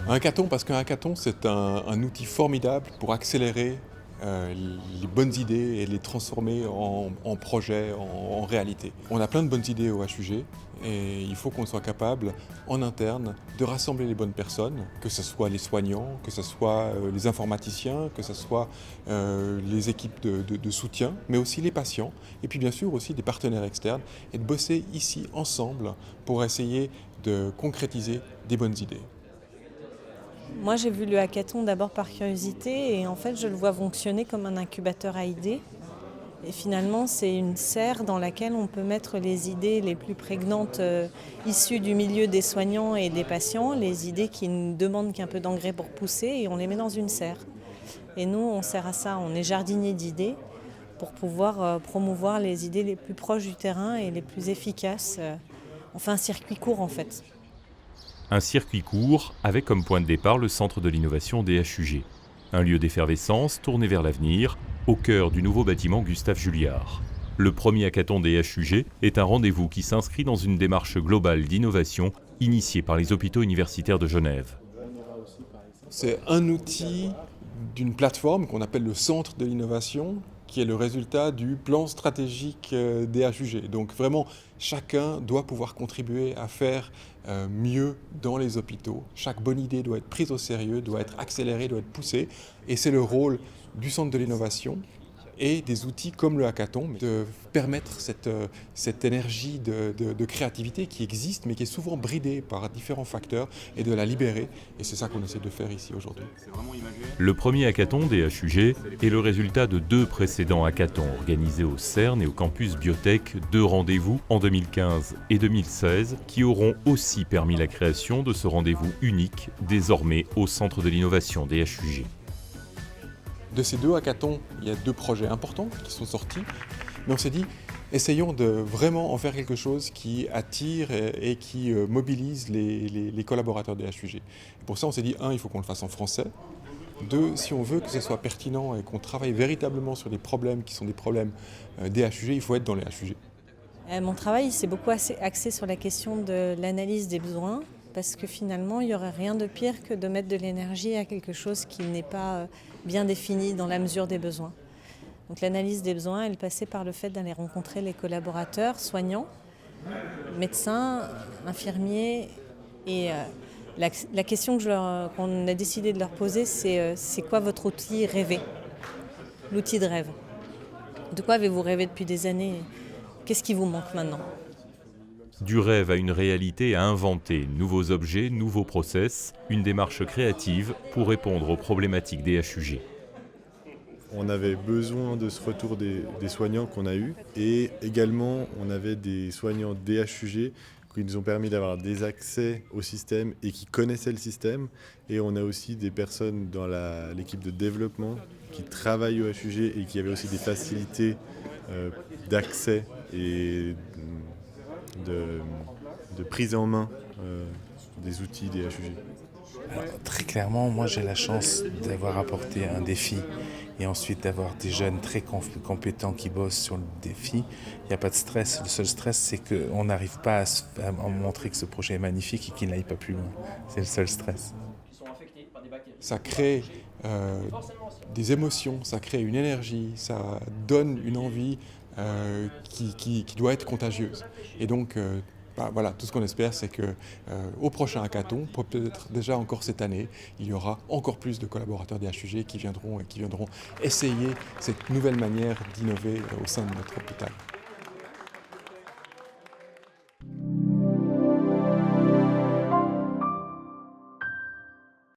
Un hackathon, parce qu'un hackathon, c'est un outil formidable pour accélérer les bonnes idées et les transformer en projets, en réalité. On a plein de bonnes idées au HUG et il faut qu'on soit capable, en interne, de rassembler les bonnes personnes, que ce soit les soignants, que ce soit les informaticiens, que ce soit les équipes de soutien, mais aussi les patients, et puis bien sûr aussi des partenaires externes, et de bosser ici ensemble pour essayer de concrétiser des bonnes idées. Moi, j'ai vu le hackathon d'abord par curiosité et en fait, je le vois fonctionner comme un incubateur à idées. Et finalement, c'est une serre dans laquelle on peut mettre les idées les plus prégnantes issues du milieu des soignants et des patients, les idées qui ne demandent qu'un peu d'engrais pour pousser, et on les met dans une serre. Et nous, on sert à ça, on est jardinier d'idées pour pouvoir promouvoir les idées les plus proches du terrain et les plus efficaces. On fait un circuit court en fait. Un circuit court avec comme point de départ le centre de l'innovation des HUG. Un lieu d'effervescence tourné vers l'avenir, au cœur du nouveau bâtiment Gustave Julliard. Le premier hackathon des HUG est un rendez-vous qui s'inscrit dans une démarche globale d'innovation initiée par les hôpitaux universitaires de Genève. C'est un outil d'une plateforme qu'on appelle le centre de l'innovation, qui est le résultat du plan stratégique des HUG. Donc vraiment, chacun doit pouvoir contribuer à faire mieux dans les hôpitaux. Chaque bonne idée doit être prise au sérieux, doit être accélérée, doit être poussée. Et c'est le rôle du centre de l'innovation et des outils comme le hackathon de permettre cette énergie de créativité qui existe mais qui est souvent bridée par différents facteurs et de la libérer. Et c'est ça qu'on essaie de faire ici aujourd'hui. Le premier hackathon des HUG est le résultat de 2 précédents hackathons organisés au CERN et au campus Biotech, 2 rendez-vous en 2015 et 2016 qui auront aussi permis la création de ce rendez-vous unique désormais au centre de l'innovation des HUG. De ces 2 hackathons, il y a 2 projets importants qui sont sortis, mais on s'est dit, essayons de vraiment en faire quelque chose qui attire et qui mobilise les collaborateurs des HUG. Pour ça, on s'est dit, il faut qu'on le fasse en français. 2, si on veut que ce soit pertinent et qu'on travaille véritablement sur des problèmes qui sont des problèmes des HUG, il faut être dans les HUG. Mon travail s'est beaucoup axé sur la question de l'analyse des besoins, parce que finalement, il n'y aurait rien de pire que de mettre de l'énergie à quelque chose qui n'est pas bien défini dans la mesure des besoins. Donc l'analyse des besoins, elle passait par le fait d'aller rencontrer les collaborateurs, soignants, médecins, infirmiers. Et la question qu'on a décidé de leur poser, c'est quoi votre outil rêvé? L'outil de rêve. De quoi avez-vous rêvé depuis des années? Qu'est-ce qui vous manque maintenant? Du rêve à une réalité à inventer, nouveaux objets, nouveaux process, une démarche créative pour répondre aux problématiques des HUG. On avait besoin de ce retour des soignants qu'on a eu et également on avait des soignants des HUG qui nous ont permis d'avoir des accès au système et qui connaissaient le système. Et on a aussi des personnes dans l'équipe de développement qui travaillent au HUG et qui avaient aussi des facilités d'accès et de prise en main des outils des HUG. Alors, très clairement, moi j'ai la chance d'avoir apporté un défi et ensuite d'avoir des jeunes très compétents qui bossent sur le défi. Il n'y a pas de stress. Le seul stress, c'est qu'on n'arrive pas à montrer que ce projet est magnifique et qu'il n'aille pas plus loin. C'est le seul stress. Ça crée des émotions, ça crée une énergie, ça donne une envie qui doit être contagieuse. Et donc, voilà, tout ce qu'on espère, c'est qu'au prochain hackathon, peut-être déjà encore cette année, il y aura encore plus de collaborateurs des HUG qui viendront essayer cette nouvelle manière d'innover au sein de notre hôpital.